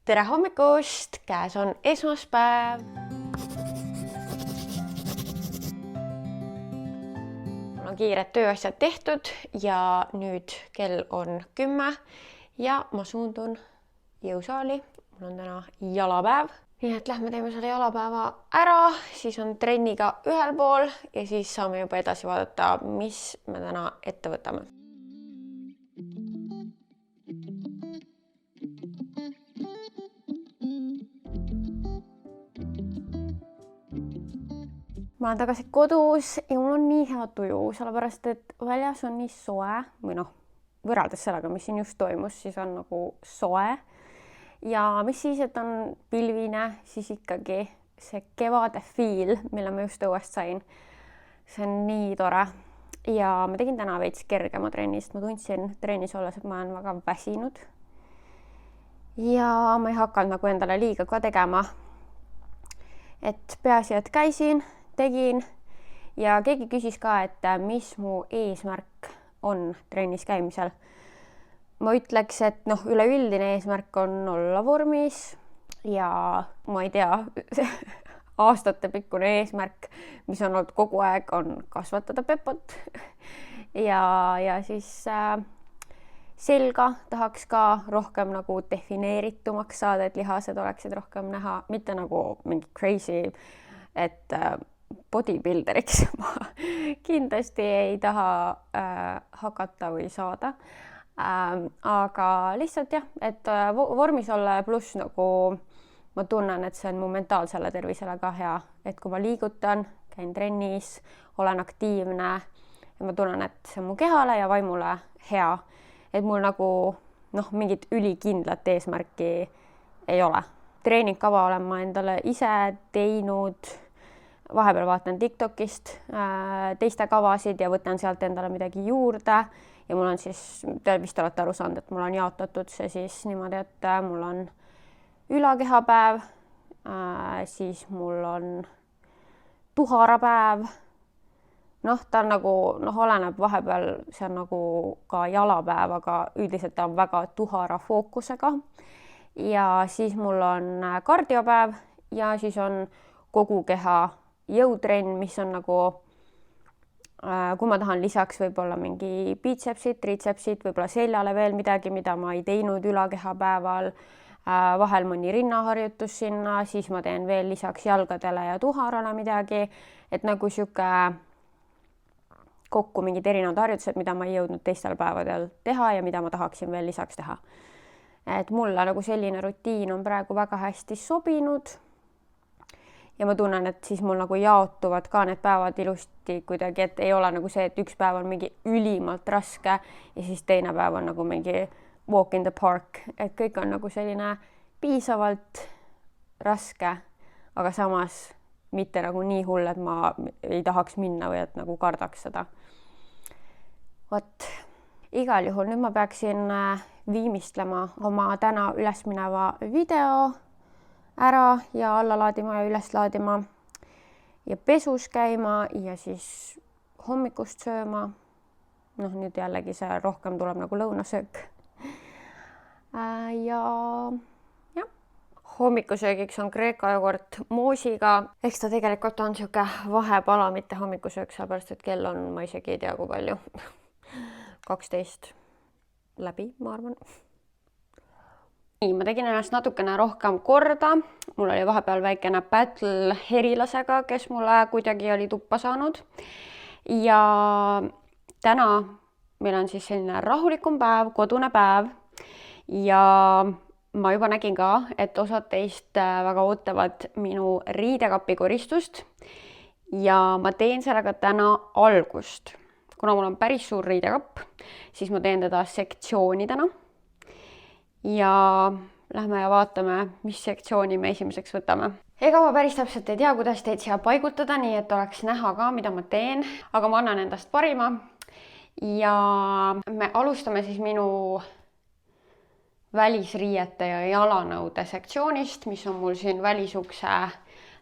Tere hommikust, käes on esmaspäev. Mul on kiired tööasjad tehtud ja nüüd kell on 10 ja ma suundun jõusaali. Mul on täna jalapäev. Nii et lähme teeme selle jalapäeva ära, siis on trenniga ühel pool ja siis saame juba edasi vaadata, mis me täna ette võtame. Ma olen tagasi kodus ja mul on nii hea tuju, sellepärast et väljas on nii soe või võrreldes sellega, mis siin just toimus, siis on nagu soe. Ja mis siis, et on pilvine, siis ikkagi see kevade feel, mille ma just õuest sain, see on nii tore. Ja ma tegin täna veits kergema trennist, ma tundsin trennis olles, et ma olen väga väsinud. Ja ma ei hakanud nagu endale liiga ka tegema. Et peaasi, et käisin, tegin ja keegi küsis ka, et mis mu eesmärk on trennis käimisel. Ma ütleks, et üleüldine eesmärk on olla vormis ja ma ei tea, aastatepikkune eesmärk, mis on olnud kogu aeg, on kasvatada pepot ja siis selga tahaks ka rohkem nagu defineeritumaks saada, et lihased oleksid rohkem näha, mitte nagu mingi crazy, et bodybuilderiks ma kindlasti ei taha hakata või saada. Aga lihtsalt jah, et vormis olla pluss nagu ma tunnen, et see on mu mentaalsele tervisele ka hea, et kui ma liigutan, käin trennis, olen aktiivne ja ma tunnen, et see on mu kehale ja vaimule hea, et mul nagu mingit ülikindlat eesmärki ei ole. Treeningkava olen ma endale ise teinud, vahepeal vaatan TikTokist teiste kavasid ja võtan sealt endale midagi juurde ja mul on siis, te vist olete aru saanud, et mul on jaotatud see siis niimoodi, et mul on ülakehapäev, siis mul on tuharapäev, ta on nagu, oleneb vahepeal, see on nagu ka jalapäev, aga üldiselt ta on väga tuhara fookusega ja siis mul on kardiopäev ja siis on kogu keha jõutrenn, mis on nagu, kui ma tahan lisaks võib-olla mingi biitsepsid, triitsepsid, võib-olla seljale veel midagi, mida ma ei teinud ülakehapäeval, vahel mõni rinnaharjutus sinna, siis ma teen veel lisaks jalgadele ja tuharale midagi, et nagu sihuke kokku mingid erinevad harjutused, mida ma ei jõudnud teistel päevadel teha ja mida ma tahaksin veel lisaks teha. Et mulle nagu selline rutiin on praegu väga hästi sobinud. Ja ma tunnen, et siis mul nagu jaotuvad ka need päevad ilusti kuidagi, et ei ole nagu see, et üks päev on mingi ülimalt raske ja siis teine päev on nagu mingi walk in the park, et kõik on nagu selline piisavalt raske, aga samas mitte nagu nii hull, et ma ei tahaks minna või et nagu kardaks seda. Vot, igal juhul nüüd ma peaksin viimistlema oma täna üles mineva video ära ja alla laadima ja üles laadima ja pesus käima ja siis hommikust sööma. Nüüd jällegi see rohkem tuleb nagu lõunasöök. Ja hommikusöögiks on Kreeka jogurt moosiga. Eks ta tegelikult on siuke vahepala, mitte hommikusöök, sellepärast et kell on, ma isegi ei tea kui palju, 12 läbi, ma arvan. Ma tegin ennast natukene rohkem korda. Mul oli vahepeal väikene battle herilasega, kes mulle kuidagi oli tuppa saanud. Ja täna meil on siis selline rahulikum päev, kodune päev. Ja ma juba nägin ka, et osad teist väga ootavad minu riidekapi koristust. Ja ma teen sellega täna algust. Kuna mul on päris suur riidekapp, siis ma teen teda sektsioonidena. Ja lähme ja vaatame, mis sektsiooni me esimeseks võtame. Ega ma päris täpselt ei tea, kuidas teid siia paigutada, nii et oleks näha ka, mida ma teen, aga ma annan endast parima. Ja me alustame siis minu välisriiete ja jalanõude sektsioonist, mis on mul siin välisukse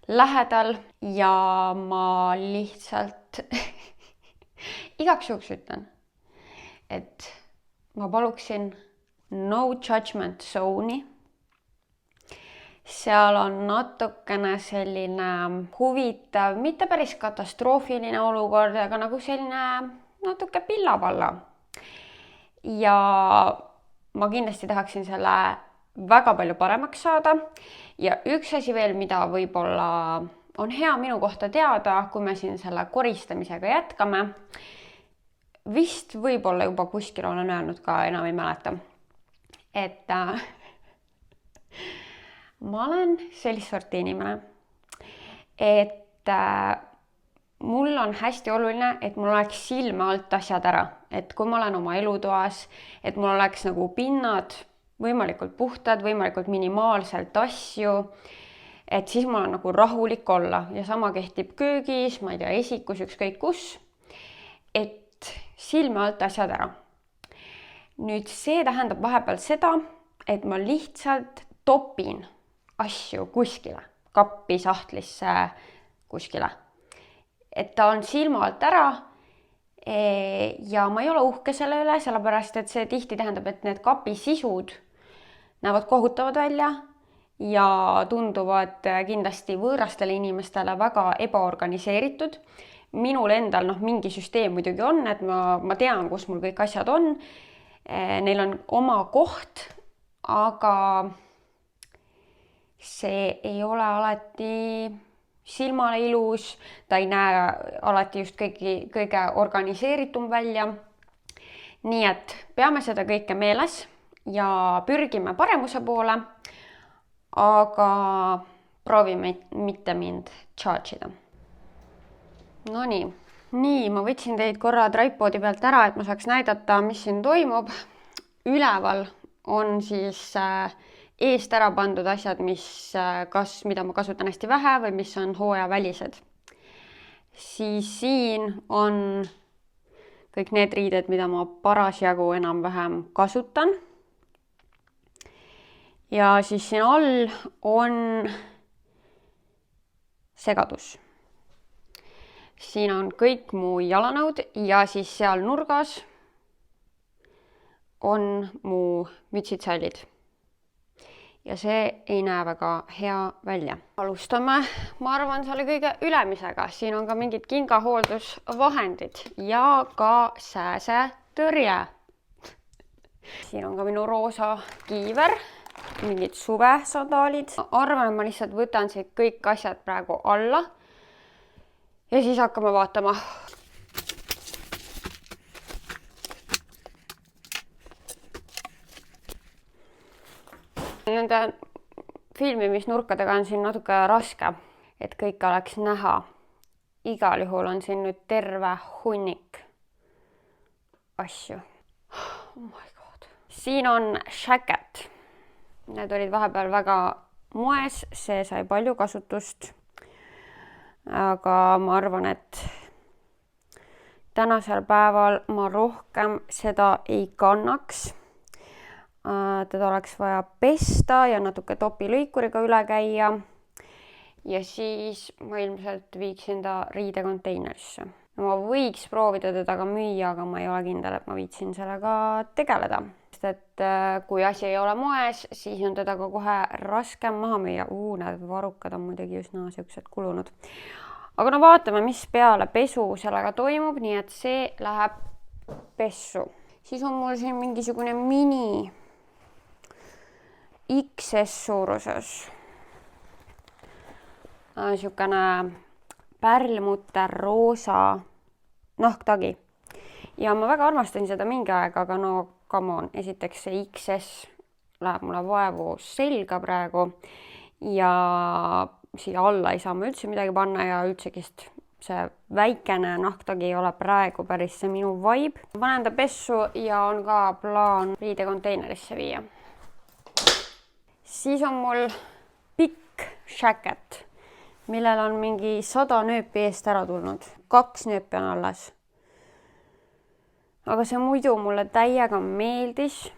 lähedal ja ma lihtsalt igaks juhuks ütlen, et ma paluksin no judgment zone'i seal on natukene selline huvitav, mitte päris katastroofiline olukord, aga nagu selline natuke pillapalla. Ja ma kindlasti tahaksin selle väga palju paremaks saada. Ja üks asi veel, mida võib-olla on hea minu kohta teada, kui me siin selle koristamisega jätkame. Vist võib-olla juba kuskil olen öelnud ka, enam ei mäleta. Et ma olen sellist sorti inimene, et mul on hästi oluline, et mul oleks silme alt asjad ära. Et kui ma olen oma elutoas, et mul oleks nagu pinnad võimalikult puhtad, võimalikult minimaalselt asju, et siis mul on nagu rahulik olla. Ja sama kehtib köögis, ma ei tea, esikus, ükskõik kus, et silme alt asjad ära. Nüüd see tähendab vahepeal seda, et ma lihtsalt topin asju kuskile, kappi, sahtlisse, kuskile. Et ta on silma alt ära ja ma ei ole uhke selle üle, sellepärast et see tihti tähendab, et need kapi sisud näevad kohutavad välja ja tunduvad kindlasti võõrastele inimestele väga ebaorganiseeritud. Minul endal mingi süsteem muidugi on, et ma tean, kus mul kõik asjad on. Neil on oma koht, aga see ei ole alati silmale ilus, ta ei näe alati just kõige organiseeritum välja. Nii et peame seda kõike meeles ja pürgime paremuse poole, aga proovime mitte mind charge'ida. Nii, ma võtsin teid korra tripodi pealt ära, et ma saaks näidata, mis siin toimub. Üleval on siis eest ära pandud asjad, mida ma kasutan hästi vähe või mis on hooajavälised. Siis siin on kõik need riided, mida ma parasjagu enam-vähem kasutan. Ja siis siin all on segadus. Siin on kõik mu jalanõud ja siis seal nurgas on mu mütsitsallid. Ja see ei näe väga hea välja. Alustame, ma arvan, selle kõige ülemisega. Siin on ka mingid kingahooldusvahendid ja ka sääsetõrje. Siin on ka minu roosa kiiver, mingid suvesandaalid. Arvan, et ma lihtsalt võtan siit kõik asjad praegu alla ja siis hakkame vaatama. Nende filmimisnurkadega on siin natuke raske, et kõik oleks näha. Igal juhul on siin nüüd terve hunnik asju. Oh my god. Siin on šäket. Need olid vahepeal väga moes, see sai palju kasutust. Aga ma arvan, et tänasel päeval ma rohkem seda ei kannaks. Teda oleks vaja pesta ja natuke topilõikuriga üle käia. Ja siis ma ilmselt viiksin ta riidekonteinerisse. Ma võiks proovida teda ka müüa, aga ma ei ole kindel, et ma viitsin sellega tegeleda. Sest et kui asi ei ole moes, siis on teda ka kohe raskem maha müüa. Need varukad on muidugi üsna siuksed kulunud. Aga vaatame, mis peale pesu sellega toimub, nii et see läheb pessu. Siis on mul siin mingisugune mini XS suuruses. Siukene pärlmutter roosa nahktagi. Ja ma väga armastan seda mingi aeg, aga come on. Esiteks see XS läheb mulle vaevu selga praegu ja siia alla ei saa ma üldse midagi panna ja üldsegist see väikene nahktagi ei ole praegu päris see minu vibe. Panen ta pessu ja on ka plaan riidekonteinerisse viia. Siis on mul pikk šäket, millel on mingi 100 nööpi eest ära tulnud. 2 nööpi on alles. Aga see muidu mulle täiega meeldis.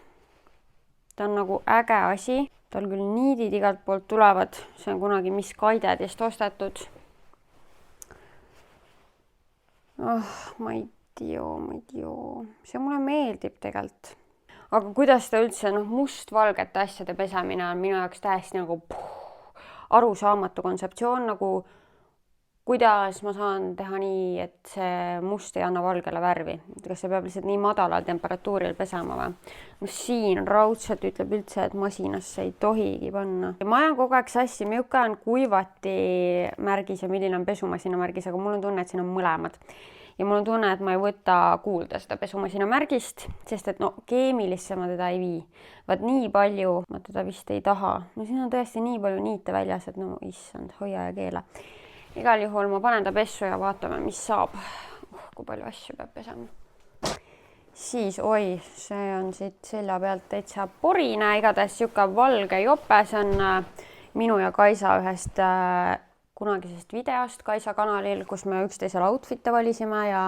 Ta on nagu äge asi. Tal küll niidid igalt poolt tulevad. See on kunagi Miss Kaidedist ostetud. Ma ei tea. See mulle meeldib tegelikult. Aga kuidas ta üldse mustvalgete asjade pesemine on minu jaoks täiesti nagu arusaamatu kontseptsioon nagu kuidas ma saan teha nii, et see must ei anna valgele värvi. Kas see peab lihtsalt nii madalal temperatuuril pesema või? No siin raudselt ütleb üldse, et masinasse ei tohigi panna. Ma ajan kogu aeg sassi, milline on kuivati märgis ja milline on pesumasina märgis, aga mul on tunne, et siin on mõlemad. Ja mul on tunne, et ma ei võta kuulda seda pesumasina märgist, sest et no keemilisse ma teda ei vii. Vaat nii palju ma teda vist ei taha. No siin on tõesti nii palju niite väljas, et no issand, hoia ja keela. Igal juhul ma panen ta pessu ja vaatame, mis saab. Kui palju asju peab pesema. Siis, oi, see on siit selja pealt täitsa porine, igatahes siuke valge jope, see on minu ja Kaisa ühest kunagisest videost Kaisa kanalil, kus me üksteisele outfit'e valisime ja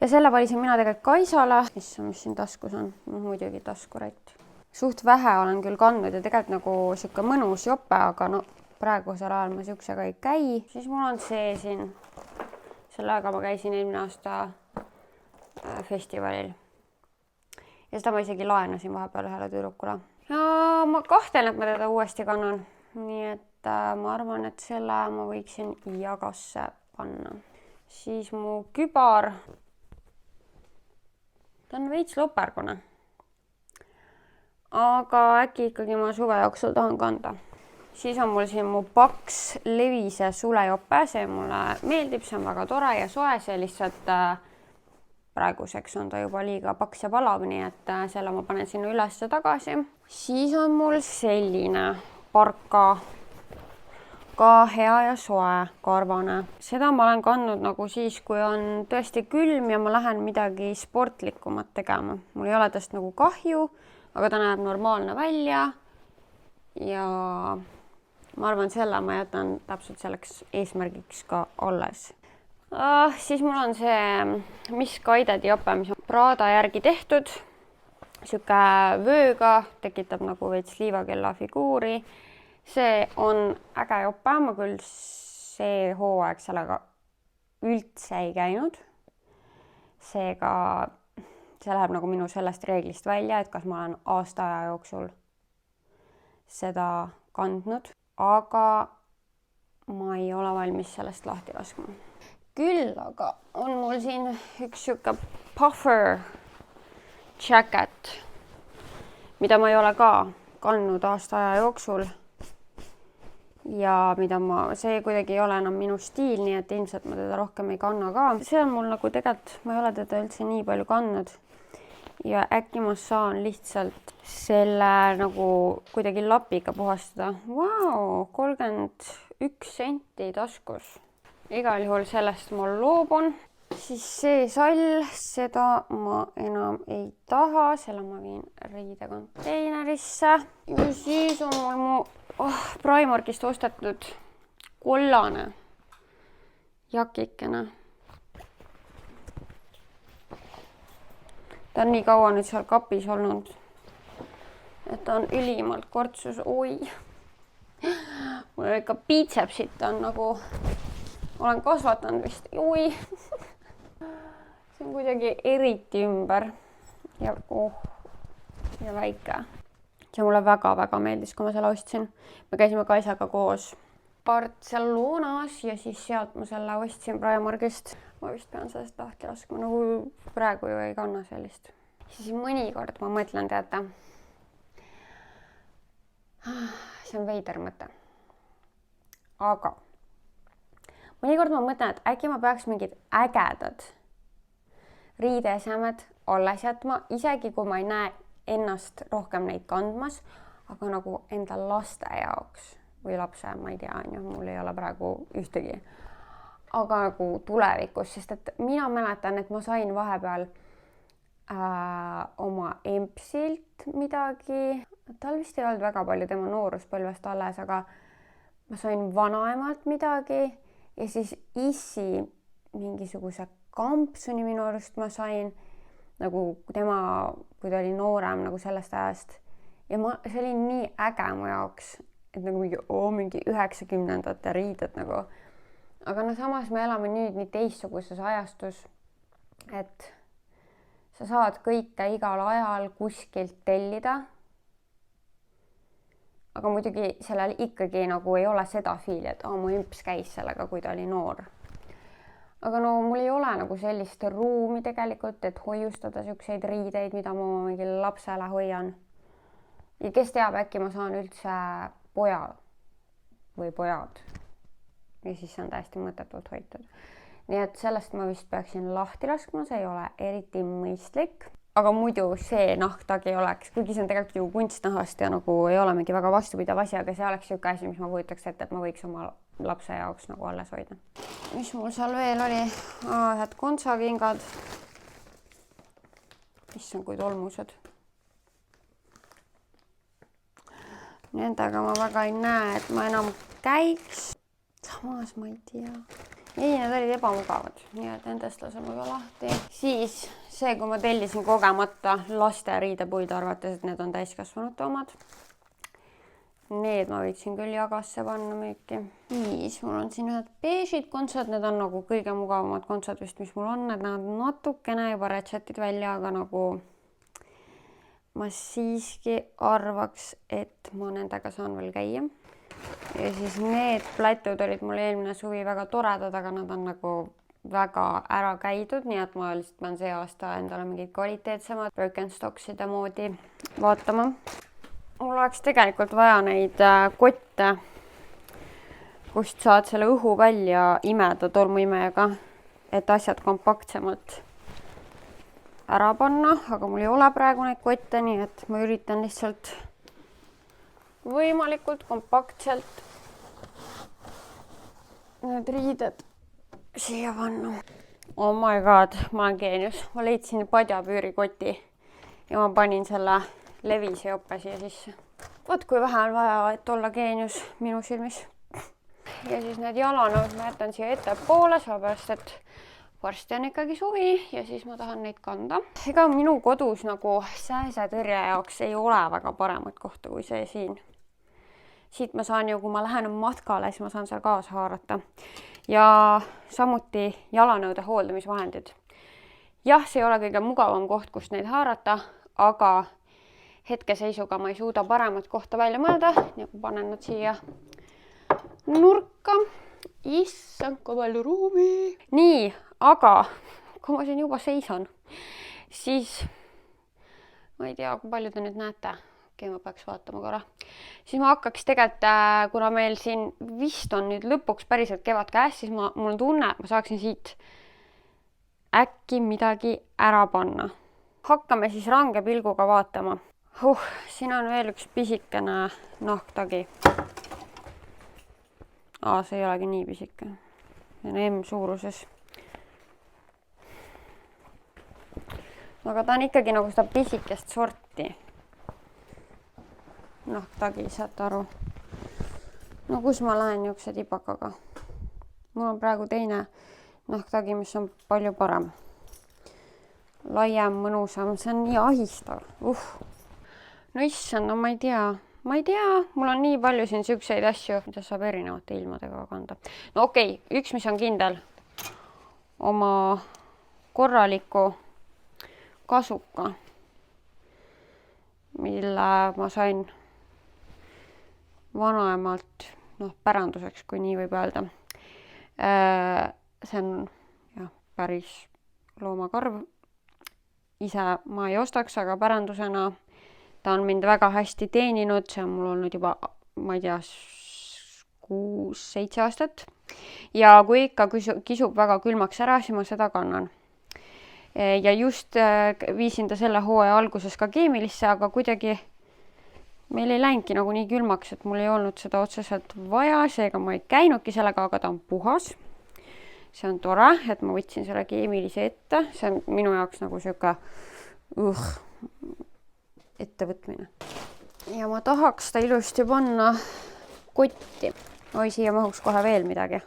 selle valisin mina tegelikult Kaisale. Mis siin taskus on? Muidugi taskurätt. Suht vähe olen küll kandnud ja tegelikult nagu siuke mõnus jope, aga no praegusel ajal ma siuksega ei käi. Siis mul on see siin. Sellega ma käisin eelmine aasta festivalil. Ja seda ma isegi laenasin vahepeal ühele tüdrukule. Ja ma kahtlen, et ma teda uuesti kannan. Nii et ma arvan, et selle ma võiksin jagasse panna. Siis mu kübar. Ta on veits lopergune. Aga äkki ikkagi ma suve jooksul tahan kanda. Siis on mul siin mu paks levise sulejope, see mulle meeldib, see on väga tore ja soe, see lihtsalt praeguseks on ta juba liiga paks ja palav, nii et selle ma panen sinna üles ja tagasi. Siis on mul selline parka, ka hea ja soe, karvane. Seda ma olen kandnud nagu siis, kui on tõesti külm ja ma lähen midagi sportlikumat tegema. Mul ei ole tast nagu kahju, aga ta näeb normaalne välja ja ma arvan, selle ma jätan täpselt selleks eesmärgiks ka alles. Siis mul on see Miss Guided jope, mis on Prada järgi tehtud. Siuke vööga, tekitab nagu veits liivakella figuuri. See on äge jope, ma küll see hooaeg sellega üldse ei käinud. Seega see läheb nagu minu sellest reeglist välja, et kas ma olen aasta aja jooksul seda kandnud. Aga ma ei ole valmis sellest lahti laskma. Küll aga on mul siin üks siuke puffer jacket, mida ma ei ole ka kandnud aasta aja jooksul. Ja mida see kuidagi ei ole enam minu stiil, nii et ilmselt ma teda rohkem ei kanna ka. See on mul nagu tegelikult, ma ei ole teda üldse nii palju kandnud. Ja äkki ma saan lihtsalt selle nagu kuidagi lapiga puhastada. Vau, 31 senti taskus. Igal juhul sellest ma loobun. Siis see sall, seda ma enam ei taha. Selle ma viin riidekonteinerisse. Ja siis on mul mu Primarkist ostetud kollane jakikene. Ta on nii kaua nüüd seal kapis olnud, et ta on ülimalt kortsus. Oi, mul ikka biitsepsit on nagu, olen kasvatanud vist. Oi, see on kuidagi eriti ümber ja väike. See mulle väga-väga meeldis, kui ma selle ostsin. Me käisime Kaisaga koos Barcelonas ja siis sealt ma selle ostsin Primarkist. Ma vist pean sellest lahti laskma, nagu praegu ju ei kanna sellist. Siis mõnikord ma mõtlen, teate, see on veider mõte. Aga mõnikord ma mõtlen, et äkki ma peaks mingid ägedad riideesemed alles jätma, isegi kui ma ei näe ennast rohkem neid kandmas, aga nagu enda laste jaoks või lapse, ma ei tea, mul ei ole praegu ühtegi. Aga nagu tulevikus, sest et mina mäletan, et ma sain vahepeal oma empsilt midagi. Tal vist ei olnud väga palju tema nooruspõlvest alles, aga ma sain vanaemalt midagi ja siis issi mingisuguse kampsuni minu arust ma sain nagu tema, kui ta oli noorem nagu sellest ajast. Ja see oli nii äge mu jaoks, et nagu mingi 90ndate riided nagu. Aga no samas me elame nüüd nii teistsuguses ajastus, et sa saad kõike igal ajal kuskilt tellida. aga muidugi sellel ikkagi nagu ei ole seda fiili, et mu imps käis sellega, kui ta oli noor. Aga no mul ei ole nagu sellist ruumi tegelikult, et hoiustada siukseid riideid, mida ma mingi lapsele hoian. Ja kes teab, äkki ma saan üldse poja või pojad. Ja siis see on täiesti mõttetult hoitud. Nii et sellest ma vist peaksin lahti laskma, see ei ole eriti mõistlik. Aga muidu see nahktagi oleks, kuigi see on tegelikult ju kunstnahast ja nagu ei ole mingi väga vastupidav asi, aga see oleks siuke asi, mis ma kujutaks ette, et ma võiks oma lapse jaoks nagu alles hoida. Mis mul seal veel oli? Ühed kontsakingad. Issand, kui tolmused. Nendega ma väga ei näe, et ma enam käiks. Samas ma ei tea. Ei, need olid ebamugavad, nii et nendest laseme ka lahti. Siis see, kui ma tellisin kogemata laste riidepuid arvates, et need on täiskasvanute omad. Need ma võiksin küll jagasse panna müüki. Siis mul on siin ühed beežid kontsad, need on nagu kõige mugavamad kontsad vist, mis mul on. Need näevad natukene juba retšetid välja, aga nagu ma siiski arvaks, et ma nendega saan veel käia. Ja siis need plätud olid mul eelmine suvi väga toredad, aga nad on nagu väga ära käidud, nii et ma lihtsalt pean see aasta endale mingid kvaliteetsemad Birkenstockside moodi vaatama. Mul oleks tegelikult vaja neid kotte, kust saad selle õhu välja imeda tolmuimejaga, et asjad kompaktsemalt ära panna, aga mul ei ole praegu neid kotte, nii et ma üritan lihtsalt võimalikult kompaktselt need riided siia panna. Oh my god, ma olen geenius. Ma leidsin padjapüürikoti ja ma panin selle levise jope siia sisse. Vaat kui vähe on vaja, et olla geenius minu silmis. Ja siis need jalanõud ma jätan siia ettepoole, sellepärast et varsti on ikkagi suvi ja siis ma tahan neid kanda. Ega minu kodus nagu sääsetõrje jaoks ei ole väga paremat kohta kui see siin. Siit ma saan ju, kui ma lähen matkale, siis ma saan seal kaasa haarata. Ja samuti jalanõude hooldamisvahendid. Jah, see ei ole kõige mugavam koht, kust neid haarata, aga hetkeseisuga ma ei suuda paremat kohta välja mõelda. Ja kui panen nad siia nurka. Issand, kui palju ruumi. Nii, aga kui ma siin juba seisan, siis ma ei tea, kui palju te nüüd näete. Okei, ma peaks vaatama korra. Siis ma hakkaks tegelikult, kuna meil siin vist on nüüd lõpuks päriselt kevad käes, siis mul on tunne, et ma saaksin siit äkki midagi ära panna. Hakkame siis range pilguga vaatama. Siin on veel üks pisikene nahktagi. See ei olegi nii pisike. See on M-suuruses. Aga ta on ikkagi nagu seda pisikest sorti. Nahktagi, saate aru. No kus ma lähen niisuguse tibakaga? Mul on praegu teine nahktagi, mis on palju parem. Laiem, mõnusam, see on nii ahistav. No issand, no ma ei tea. Mul on nii palju siin siukseid asju, mida saab erinevate ilmadega kanda. No okei, üks, mis on kindel. Oma korraliku kasuka, mille ma sain vanaemalt päranduseks, kui nii võib öelda. See on päris loomakarv. Ise ma ei ostaks, aga pärandusena ta on mind väga hästi teeninud. See on mul olnud juba, ma ei tea, 6-7 aastat. Ja kui ikka kisub väga külmaks ära, siis ma seda kannan. Ja just viisin ta selle hooaja alguses ka keemilisse, aga kuidagi meil ei läinudki nagu nii külmaks, et mul ei olnud seda otseselt vaja, seega ma ei käinudki sellega, aga ta on puhas. See on tore, et ma võtsin selle keemilise ette. See on minu jaoks nagu siuke ettevõtmine. Ja ma tahaks ta ilusti panna kotti. Oi, siia mahuks kohe veel midagi.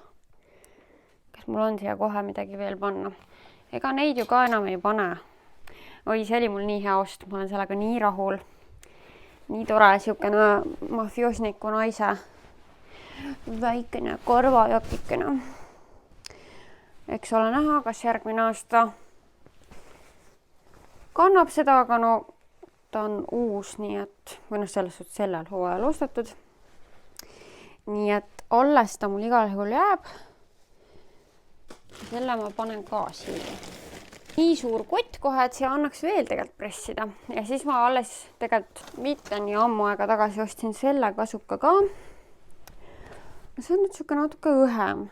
Kas mul on siia kohe midagi veel panna? Ega neid ju ka enam ei pane. Oi, see oli mul nii hea ost. Ma olen sellega nii rahul. Nii tore, siukene mafiosniku naise väikene korvajakikene. Eks ole näha, kas järgmine aasta kannab seda, aga no ta on uus, nii et või selles suhtes sellel hooajal ostetud. nii et alles ta mul igal juhul jääb. Selle ma panen ka siia. Nii suur kott kohe, et siia annaks veel tegelikult pressida. Ja siis ma alles tegelikult mitte nii ammu aega tagasi ostsin selle kasuka ka. See on nüüd siuke natuke õhem,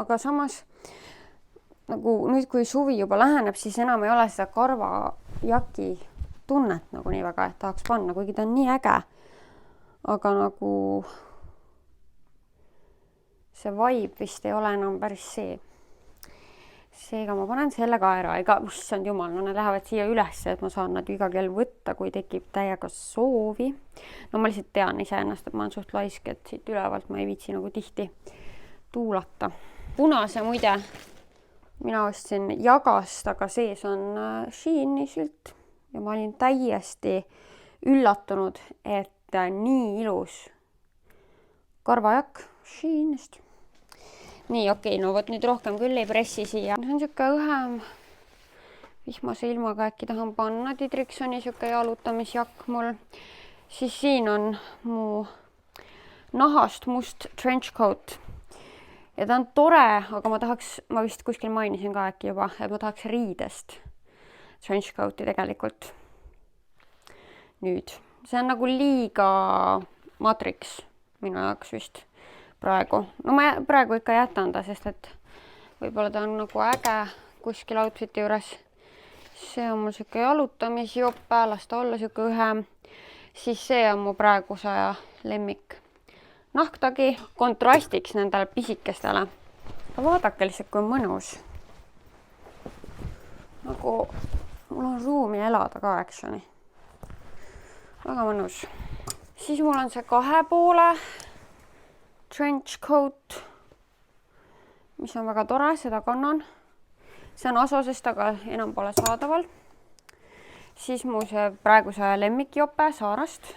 aga samas nagu nüüd, kui suvi juba läheneb, siis enam ei ole seda karvajaki tunnet nagu nii väga, et tahaks panna, kuigi ta on nii äge. Aga nagu see vibe vist ei ole enam päris see. Seega ma panen selle ka ära. Ega, issand jumal, no need lähevad siia üles, et ma saan nad iga kell võtta, kui tekib täiega soovi. No ma lihtsalt tean iseennast, et ma olen suht laisk, et siit ülevalt ma ei viitsi nagu tihti tuulata. Punase muide mina ostsin Jagast, aga sees on Sheini silt. Ja ma olin täiesti üllatunud, et nii ilus karvajakk Sheinist. Nii, okei, no võt nüüd rohkem küll ei pressi siia. See on siuke õhem vihmase ilmaga äkki tahan panna Didriksoni siuke jalutamisjakk mul. Siis siin on mu nahast must trenchcoat. Ja ta on tore, aga ma vist kuskil mainisin ka äkki juba, et ma tahaks riidest trenchcoati tegelikult. Nüüd. See on nagu liiga matriks minu jaoks vist praegu. No ma praegu ikka jätan ta, sest et võib-olla ta on nagu äge kuskil outfiti juures. See on mul siuke jalutamisjope, las ta olla siuke õhem. Siis see on mu praeguse aja lemmik nahktagi kontrastiks nendele pisikestele. Vaadake lihtsalt, kui mõnus. Nagu mul on ruumi elada ka actioni. Väga mõnus. Siis mul on see 2 poole trench coat, mis on väga tore, seda kannan. See on Asosest, aga enam pole saadaval. Siis mu see praeguse lemmikjope Saarast.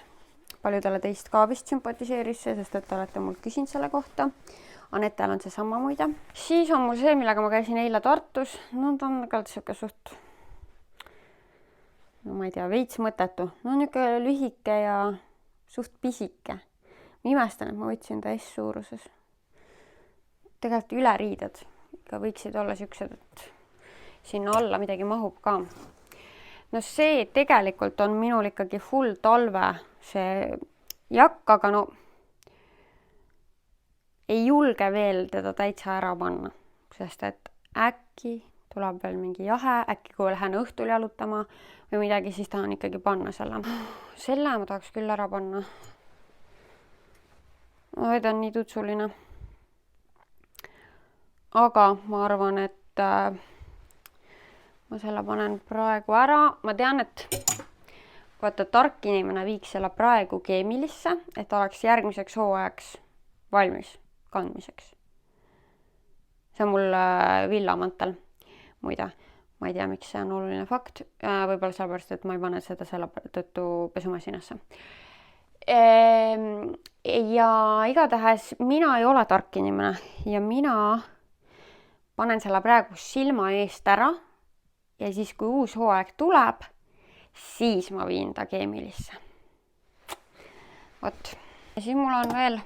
Paljudele teist ka vist sümpatiseeris see, sest et olete mul küsinud selle kohta. Anetel on see sama muide. Siis on mul see, millega ma käisin eile Tartus. No ta on ka siuke suht, no ma ei tea, veits mõtetu. No niisugune lühike ja suht pisike. Ma imestan, et ma võtsin ta S-suuruses. Tegelikult üleriided ikka võiksid olla siuksed, et sinna alla midagi mahub ka. No see tegelikult on minul ikkagi full talve see jakk, aga no ei julge veel teda täitsa ära panna, sest et äkki tuleb veel mingi jahe, äkki kui lähen õhtul jalutama või midagi, siis tahan ikkagi panna selle. Selle ma tahaks küll ära panna. Ta on nii tutsuline. Aga ma arvan, et ma selle panen praegu ära. Ma tean, et vaata, tark inimene viiks selle praegu keemilisse, et oleks järgmiseks hooajaks valmis kandmiseks. See on mul villamantel. Muide, ma ei tea, miks see on oluline fakt. Võib-olla sellepärast, et ma ei pane seda selle tõttu pesumasinasse. Ja igatahes mina ei ole tark inimene ja mina panen selle praegu silma eest ära ja siis, kui uus hooaeg tuleb, siis ma viin ta keemilisse. Vot. Ja siis mul on veel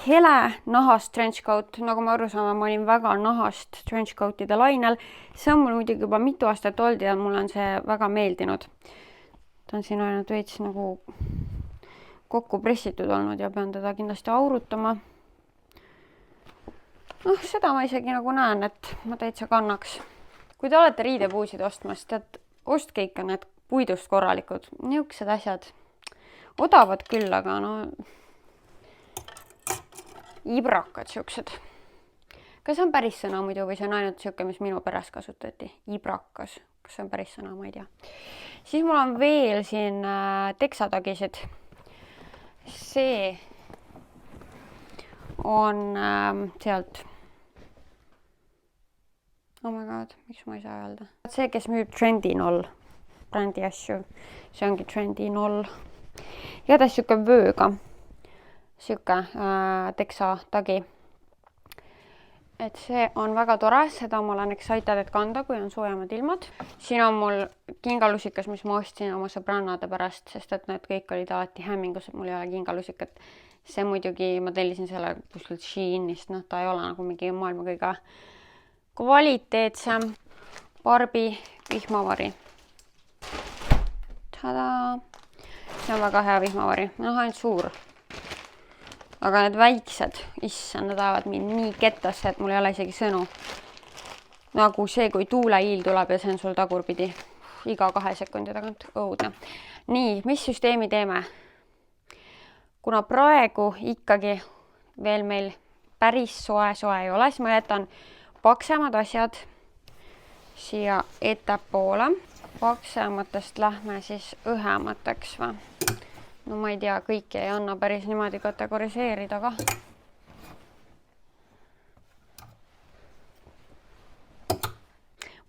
hele nahast trenchcoat, nagu ma aru saama, ma olin väga nahast trenchcoatide lainel. See on mul muidugi juba mitu aastat olnud ja mul on see väga meeldinud. Ta on siin ainult veits nagu kokku pressitud olnud ja pean teda kindlasti aurutama. Noh, seda ma isegi nagu näen, et ma täitsa kannaks. Kui te olete riidepuusid ostmas, tead, ostke ikka need puidust korralikud. Niisugused asjad. Odavad küll, aga no ibrakad siuksed. Kas see on päris sõna muidu või see on ainult siuke, mis minu peres kasutati? Ibrakas. Kas see on päris sõna? Ma ei tea. Siis mul on veel siin teksatagisid. See on sealt. Oh my god, miks ma ei saa öelda? See, kes müüb Trendinol brändi asju. See ongi Trendinol. Igatahes siuke vööga. Siuke teksa tagi. Et see on väga tore, seda ma olen excited, et kanda, kui on soojemad ilmad. Siin on mul kingalusikas, mis ma ostsin oma sõbrannade pärast, sest et need kõik olid alati hämmingus, et mul ei ole kingalusikat. see muidugi, ma tellisin selle kuskilt Sheinist, noh, ta ei ole nagu mingi maailma kõige kvaliteetsem Barbie vihmavari. Tada! See on väga hea vihmavari, noh, ainult suur. Aga need väiksed, issand, nad ajavad mind nii kettasse, et mul ei ole isegi sõnu. Nagu see, kui tuuleiil tuleb ja see on sul tagurpidi. Iga 2 sekundi tagant. Õudne. Nii, mis süsteemi teeme? Kuna praegu ikkagi veel meil päris soe ei ole, siis ma jätan paksemad asjad siia ettepoole. Paksematest lähme siis õhemateks või? No ma ei tea, kõiki ei anna päris niimoodi kategoriseerida ka.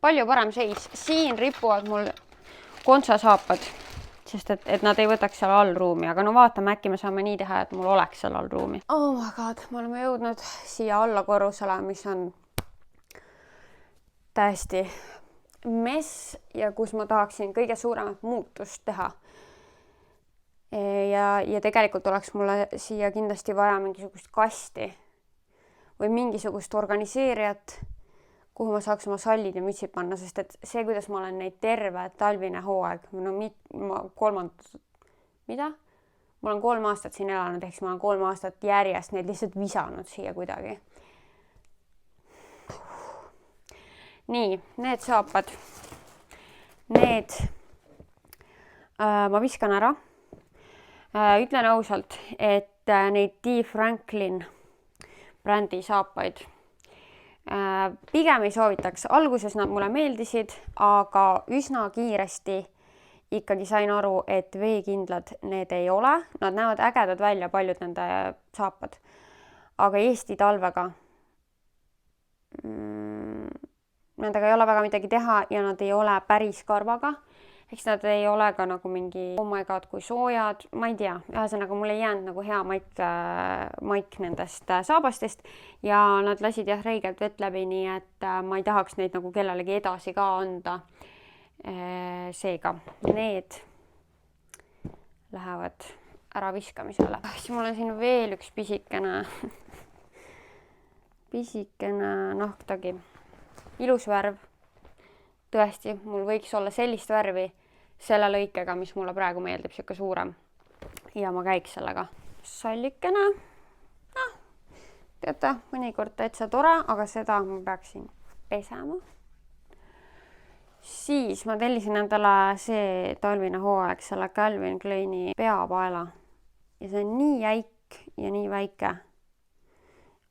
Palju parem seis. Siin ripuvad mul kontsasaapad, sest et nad ei võtaks seal all ruumi, aga no vaatame, äkki me saame nii teha, et mul oleks seal all ruumi. Oh my god, me oleme jõudnud siia alla korrusele, mis on täiesti mess ja kus ma tahaksin kõige suuremat muutust teha. Ja tegelikult oleks mulle siia kindlasti vaja mingisugust kasti või mingisugust organiseerijat, kuhu ma saaks oma sallid ja mütsid panna, sest et see, kuidas ma olen neid terve talvine hooaeg, no ma 3 aastat siin elanud, ehk ma olen 3 aastat järjest neid lihtsalt visanud siia kuidagi. Nii, need saapad. Need ma viskan ära. Ütlen ausalt, et neid D. Franklin brändi saapaid pigem ei soovitaks. Alguses nad mulle meeldisid, aga üsna kiiresti ikkagi sain aru, et veekindlad need ei ole. Nad näevad ägedad välja, paljud nende saapad. Aga Eesti talvega nendega ei ole väga midagi teha ja nad ei ole päris karvaga. Eks nad ei ole ka nagu mingi oh my god, kui soojad, ma ei tea. Ühesõnaga, mul ei jäänud nagu hea maik nendest saabastest ja nad lasid jah reigelt vett läbi, nii et ma ei tahaks neid nagu kellelegi edasi ka anda. Seega, need lähevad ära viskamisele. Siis mul on siin veel üks pisikene nahktagi. Ilus värv. Tõesti, mul võiks olla sellist värvi selle lõikega, mis mulle praegu meeldib, siuke suurem. Ja ma käiks sellega. Sallikene. No, teate, mõnikord täitsa tore, aga seda ma peaksin pesema. Siis ma tellisin endale see talvine hooaeg selle Calvin Kleini peapaela. Ja see on nii jäik ja nii väike,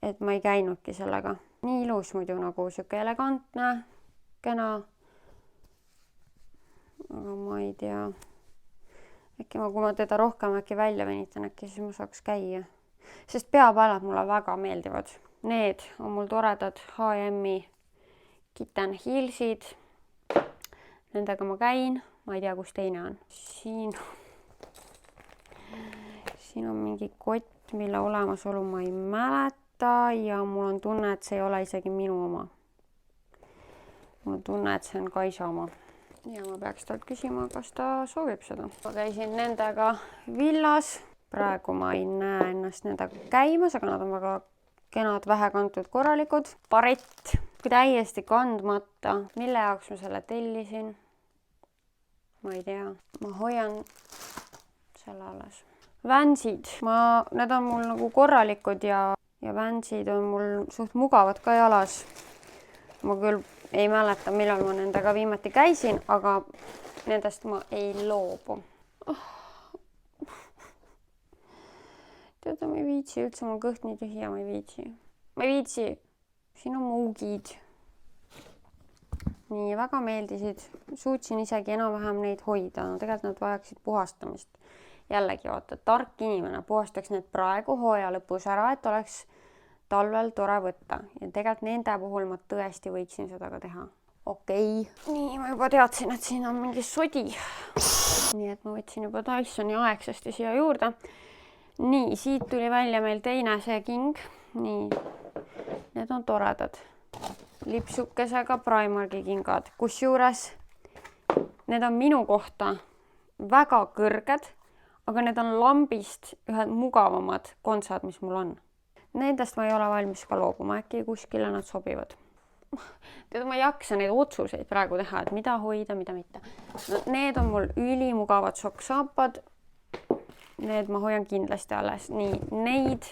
et ma ei käinudki sellega. Nii ilus muidu nagu siuke elegantne, kena. Aga ma ei tea. Äkki kui ma teda rohkem välja venitan, äkki siis ma saaks käia. Sest peapaelad mulle väga meeldivad. Need on mul toredad H&M-i Kitten Heelsid. Nendega ma käin. Ma ei tea, kus teine on. Siin on mingi kott, mille olemasolu ma ei mäleta ja mul on tunne, et see ei ole isegi minu oma. Mul on tunne, et see on Kaisa oma. Ja ma peaks talt küsima, kas ta soovib seda. Ma käisin nendega villas. Praegu ma ei näe ennast nendega käimas, aga nad on väga kenad, vähe kantud korralikud. Barett, täiesti kandmata. Mille jaoks ma selle tellisin? Ma ei tea. Ma hoian selle alles. Vansid. Need on mul nagu korralikud ja Vansid on mul suht mugavad ka jalas. Ma küll ei mäleta, millal ma nendega viimati käisin, aga nendest ma ei loobu. Teada, ma ei viitsi üldse, mul kõht nii tühja, ma ei viitsi. Ma ei viitsi. Siin on muugid. Nii, väga meeldisid. Suutsin isegi enam-vähem neid hoida. No, tegelikult nad vajaksid puhastamist. Jällegi, vaata, tark inimene puhastaks need praegu hooaja lõpus ära, et oleks talvel tore võtta. Ja tegelikult nende puhul ma tõesti võiksin seda ka teha. Okei. Nii, ma juba teadsin, et siin on mingi sodi. Nii, et ma võtsin juba Dysoni aegsasti siia juurde. Nii, siit tuli välja meil teine see king. Nii, need on toredad. Lipsukesega Primarki kingad. Kusjuures need on minu kohta väga kõrged, aga need on lambist ühed mugavamad kontsad, mis mul on. Nendest ma ei ole valmis ka loobuma, äkki kuskile nad sobivad. Tead, ma ei jaksa neid otsuseid praegu teha, et mida hoida, mida mitte. No, need on mul ülimugavad sokksaapad. Need ma hoian kindlasti alles. Nii, neid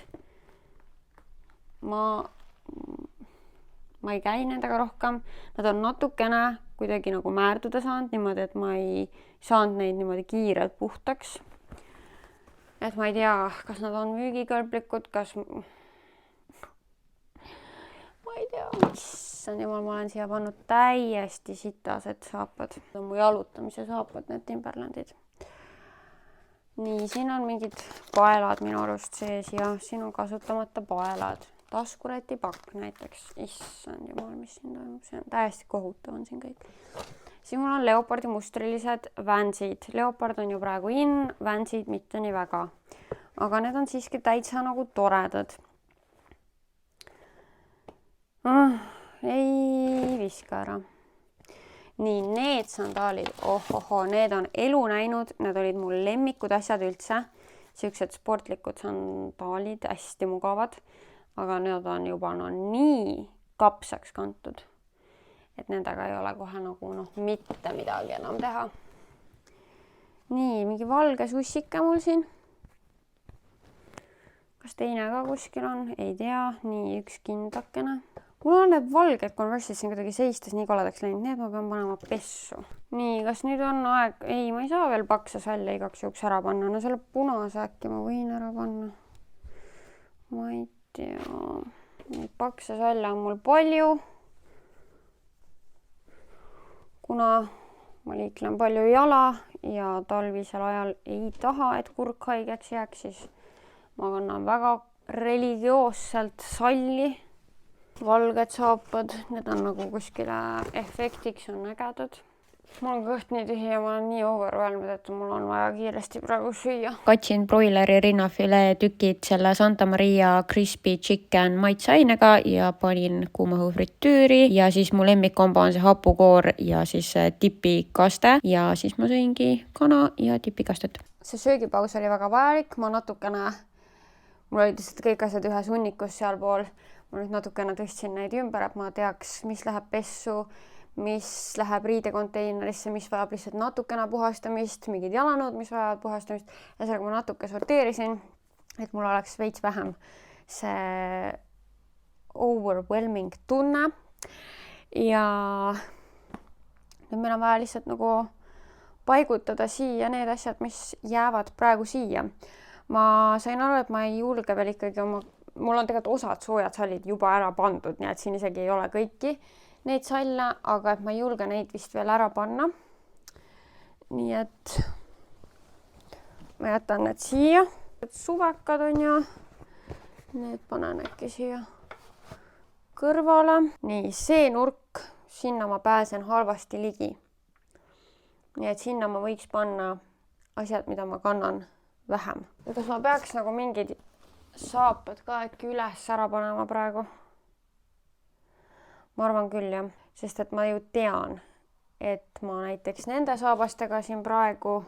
ma ei käi nendega rohkem. Nad on natukene kuidagi nagu määrduda saanud niimoodi, et ma ei saanud neid niimoodi kiirelt puhtaks. Et ma ei tea, kas nad on müügikõlblikud, kas... Ma ei tea, issand jumal, ma olen siia pannud täiesti sitased saapad. Need on mu jalutamise saapad, need Timberlandid. Nii, siin on mingid paelad minu arust sees ja siin on kasutamata paelad. Taskureti pakk näiteks. Issand jumal, mis siin toimub. See on täiesti kohutav on siin kõik. Siin mul on Leopardi mustrilised Vansid. Leopard on ju praegu in, Vansid mitte nii väga. Aga need on siiski täitsa nagu toredad. Ei viska ära. Nii, need sandaalid, need on elu näinud, need olid mul lemmikud asjad üldse. Siuksed sportlikud sandaalid, hästi mugavad, aga need on juba nii kapsaks kantud, et nendega ei ole kohe nagu mitte midagi enam teha. Nii, mingi valge sussike mul siin. Kas teine ka kuskil on? Ei tea. Nii, üks kindlakene. Mul on need valged Converse'id siin kuidagi seistes nii koledaks läinud, need ma pean panema pessu. Nii, kas nüüd on aeg? Ei, ma ei saa veel paksa salle igaks juhuks ära panna. No selle punase äkki ma võin ära panna. Ma ei tea. Neid paksa salle on mul palju. Kuna ma liiklen palju jala ja talvisel ajal ei taha, et kurk haigeks jääks, siis ma kannan väga religioosselt salli. Valged saapad, need on nagu kuskile efektiks on ägedad. Mul on kõht nii tühi ja ma olen nii overwhelmed, et mul on vaja kiiresti praegu süüa. Katsin broileri rinnafilee tükid selle Santa Maria Crispy Chicken maitseainega ja panin kuumaõhu fritüüri ja siis mu lemmikkombo on see hapukoor ja siis tipikaste ja siis ma sõingi kana ja tipikastet. See söögipaus oli väga vajalik, mul olid lihtsalt kõik asjad ühes hunnikus seal pool. Ma nüüd natukene tõstsin neid ümber, et ma teaks, mis läheb pessu, mis läheb riidekonteinerisse, mis vajab lihtsalt natukene puhastamist, mingid jalanõud, mis vajavad puhastamist. Ja sellega ma natuke sorteerisin, et mul oleks veits vähem see overwhelming tunne. Ja nüüd meil on vaja lihtsalt nagu paigutada siia need asjad, mis jäävad praegu siia. Ma sain aru, et ma ei julge veel ikkagi mul on tegelikult osad soojad sallid juba ära pandud, nii et siin isegi ei ole kõiki neid salle, aga et ma ei julge neid vist veel ära panna. Nii et ma jätan need siia. Suvekad on ja need panen äkki siia kõrvale. Nii, see nurk, sinna ma pääsen halvasti ligi. Nii et sinna ma võiks panna asjad, mida ma kannan vähem. Ja kas ma peaks nagu mingid saapad ka äkki üles ära panema praegu? Ma arvan küll jah, sest et ma ju tean, et ma näiteks nende saabastega siin praegu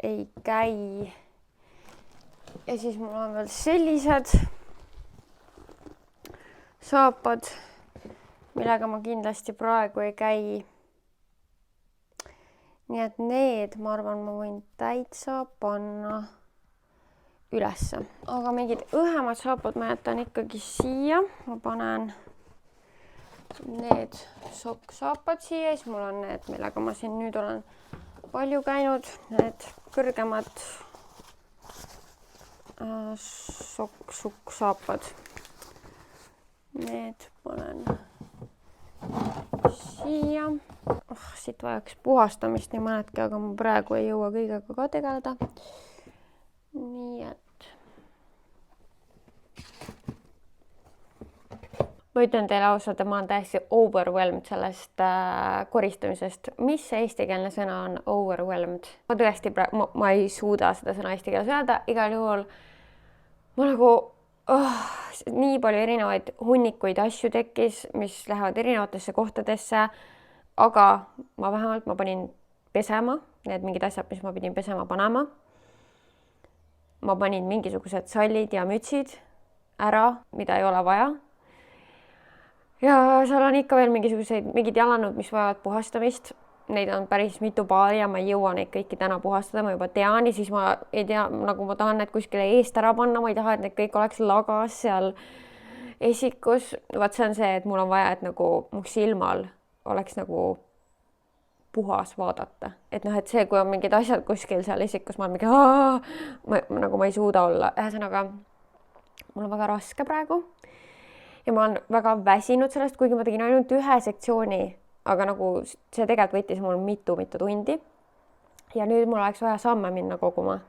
ei käi. Ja siis mul on veel sellised saapad, millega ma kindlasti praegu ei käi. Nii et need, ma arvan, ma võin täitsa panna ülesse. Aga mingid õhemad saapad ma jätan ikkagi siia. Ma panen need sokksaapad siia. Siis mul on need, millega ma siin nüüd olen palju käinud. Need kõrgemad sokksaapad. Need panen siia. Siit vajaks puhastamist nii mõnedki, aga ma praegu ei jõua kõigega ka tegeleda. Nii et ma ütlen teile ausalt, et ma olen täiesti overwhelmed sellest koristamisest. Mis see eestikeelne sõna on overwhelmed? Ma tõesti ma ei suuda seda sõna eesti keeles öelda. Igal juhul ma nagu nii palju erinevaid hunnikuid asju tekkis, mis lähevad erinevatesse kohtadesse, aga ma panin pesema, need mingid asjad, mis ma pidin pesema panema. ma panin mingisugused sallid ja mütsid ära, mida ei ole vaja. Ja seal on ikka veel mingid jalanõud, mis vajavad puhastamist. Neid on päris mitu paari ja ma ei jõua neid kõiki täna puhastada, ma juba tean ja siis ma ei tea, nagu ma tahan need kuskile eest ära panna, ma ei taha, et need kõik oleks lagas seal esikus. Vaat see on see, et mul on vaja, et nagu mu silmal oleks nagu puhas vaadata. Et noh, et see, kui on mingid asjad kuskil seal esikus, ma olen mingi, nagu ma ei suuda olla. Ühesõnaga, mul on väga raske praegu ja ma olen väga väsinud sellest, kuigi ma tegin ainult ühe sektsiooni, aga nagu see tegelikult võttis mul mitu tundi. Ja nüüd mul oleks vaja samme minna koguma.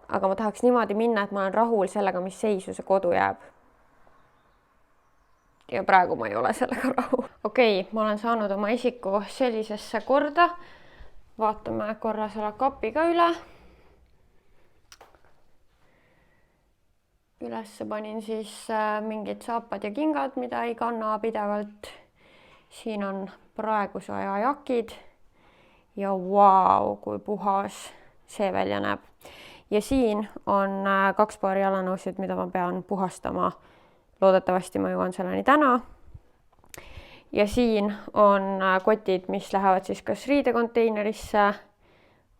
Aga ma tahaks niimoodi minna, et ma olen rahul sellega, mis seisu see kodu jääb. Ja praegu ma ei ole sellega rahul. Okei, ma olen saanud oma esiku sellisesse korda. Vaatame korra selle kapi ka üle. Ülesse panin siis mingid saapad ja kingad, mida ei kanna pidevalt. Siin on praeguse aja jakid ja vau, kui puhas see välja näeb. Ja siin on 2 paari jalanõusid, mida ma pean puhastama. Loodetavasti ma jõuan selleni täna. Ja siin on kotid, mis lähevad siis kas riidekonteinerisse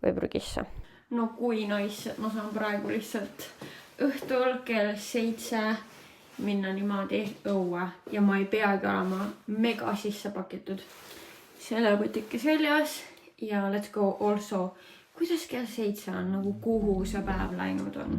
või prügisse. No kui nice, ma saan praegu lihtsalt õhtul kell 7 minna niimoodi õue ja ma ei peagi olema mega sisse pakitud. Selle putike seljas ja let's go also. Kuidas kell 7 on, nagu kuhu see päev läinud on?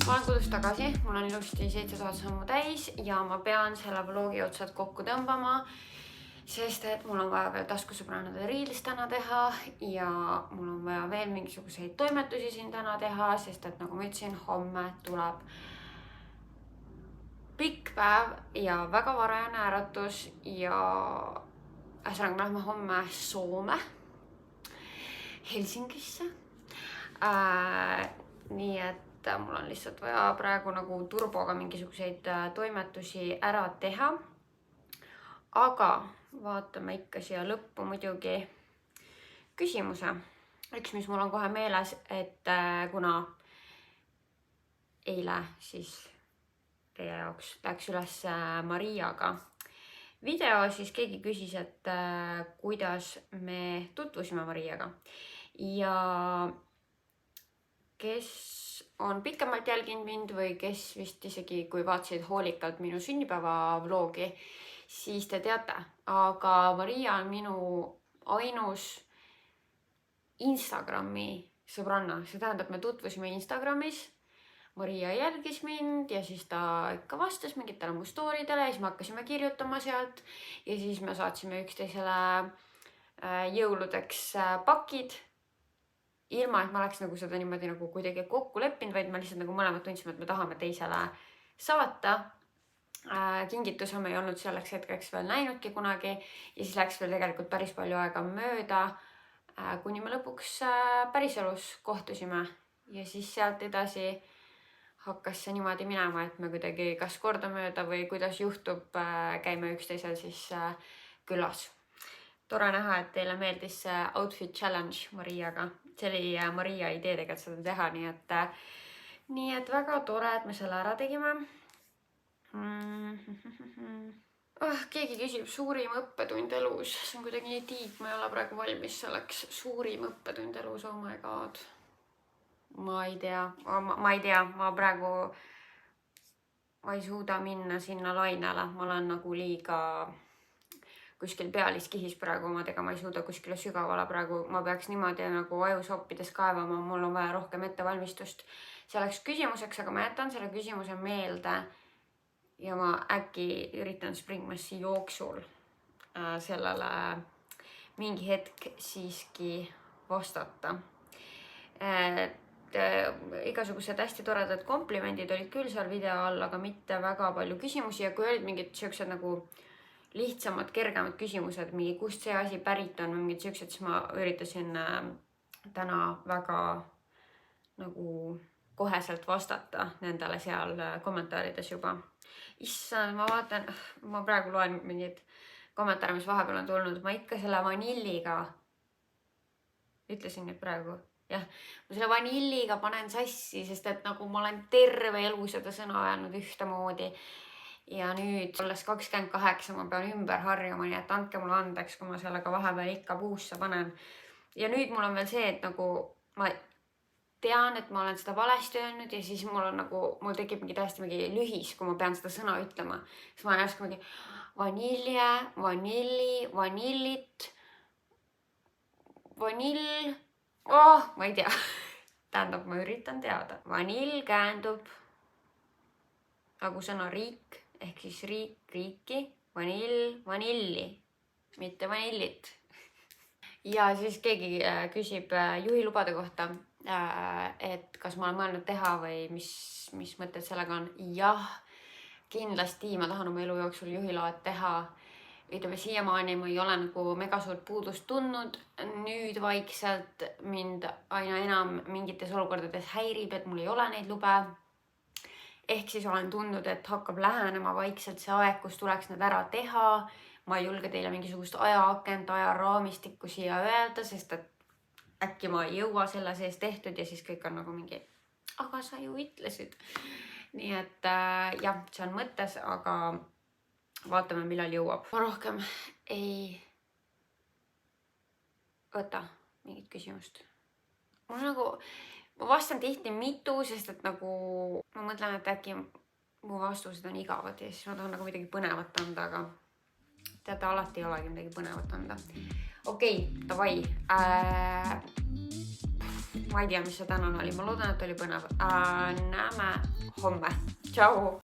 Ma olen kodus tagasi, mul on ilusti 7000 sammu täis ja ma pean selle vlogi otsad kokku tõmbama, sest et mul on vaja veel taskusõbrannade reels täna teha ja mul on vaja veel mingisuguseid toimetusi siin täna teha, sest et nagu ma ütlesin, homme tuleb pikk päev ja väga varajane äratus ja me lähme homme Soome, Helsingisse. Nii et mul on lihtsalt vaja praegu nagu turboga mingisuguseid toimetusi ära teha. Aga vaatame ikka siia lõppu muidugi küsimuse. Üks, mis mul on kohe meeles, et kuna eile siis teie jaoks läks üles Mariaga video, siis keegi küsis, et kuidas me tutvusime Mariaga. Ja kes on pikemalt jälginud mind või kes vist isegi, kui vaatasid hoolikalt minu sünnipäeva vlogi, siis te teate. Aga Maria on minu ainus Instagrami sõbranna. See tähendab, me tutvusime Instagramis. Maria jälgis mind ja siis ta ikka vastas mingitele mu storidele ja siis me hakkasime kirjutama sealt ja siis me saatsime üksteisele jõuludeks pakid. Ilma, et ma oleks nagu seda niimoodi nagu kuidagi kokku leppinud, vaid me lihtsalt nagu mõlemad tundsime, et me tahame teisele saata. Kingituse me ei olnud selleks hetkeks veel näinudki kunagi ja siis läks veel tegelikult päris palju aega mööda, kuni me lõpuks päriselus kohtusime ja siis sealt edasi hakkas see niimoodi minema, et me kuidagi kas kordamööda või kuidas juhtub, käime üksteisel siis külas. Tore näha, et teile meeldis see outfit challenge Mariaga. See oli Maria idee tegelikult seda teha, nii et väga tore, et me selle ära tegime. Keegi küsib suurim õppetund elus. See on kuidagi nii tiip, ma ei ole praegu valmis selleks. Suurim õppetund elus, oh my god. Ma ei tea, ma praegu ei suuda minna sinna lainele. Ma olen nagu liiga kuskil pealiskihis praegu omadega, ma ei suuda kuskile sügavale praegu. Ma peaks niimoodi nagu ajusoppides kaevama, mul on vaja rohkem ettevalmistust selleks küsimuseks, aga ma jätan selle küsimuse meelde ja ma äkki üritan Springmassi jooksul sellele mingi hetk siiski vastata. Igasugused hästi toredad komplimendid olid küll seal video all, aga mitte väga palju küsimusi ja kui olid mingid siuksed nagu lihtsamad, kergemad küsimused, kust see asi pärit on või mingid siuksed, siis ma üritasin täna väga nagu koheselt vastata nendele seal kommentaarides juba. Issand, ma vaatan, ma praegu loen mingid kommentaare, mis vahepeal on tulnud, ma ikka selle vanilliga, ütlesin nüüd praegu, jah, ma selle vanilliga panen sassi, sest et nagu ma olen terve elu seda sõna öelnud ühtemoodi ja nüüd olles 28 ma pean ümber harjuma, nii et andke mulle andeks, kui ma sellega vahepeal ikka puusse panen. Ja nüüd mul on veel see, et nagu ma tean, et ma olen seda valesti öelnud ja siis mul on nagu, mul tekib täiesti mingi lühis, kui ma pean seda sõna ütlema. Siis ma olen järsku mingi vanilje, vanilli, vanillit, vanill, ma ei tea. Tähendab, ma üritan teada. Vanill käändub nagu sõna riik, ehk siis riik, riiki, vanill, vanilli, mitte vanillit. Ja siis keegi küsib juhilubade kohta, et kas ma olen mõelnud teha või mis mõtted sellega on. Jah, kindlasti ma tahan oma elu jooksul juhiload teha. Ütleme, siiamaani ma ei ole nagu mega suurt puudust tundnud. Nüüd vaikselt mind aina enam mingites olukordades häirib, et mul ei ole neid lube. Ehk siis olen tundnud, et hakkab lähenema vaikselt see aeg, kus tuleks need ära teha. Ma ei julge teile mingisugust ajaakent, ajaraamistikku siia öelda, sest et äkki ma ei jõua selle sees tehtud ja siis kõik on nagu mingi, aga sa ju ütlesid. Nii et jah, see on mõttes, aga vaatame, millal jõuab. Ma rohkem ei võta mingit küsimust. Mul nagu, ma vastan tihti mitu, sest et nagu ma mõtlen, et äkki mu vastused on igavad ja siis ma tahan nagu midagi põnevat anda, aga teate, alati ei olegi midagi põnevat anda. Okei, davai. Ma ei tea, mis see tänan oli. Ma loodan, et oli põnev. Näeme homme. Tšau!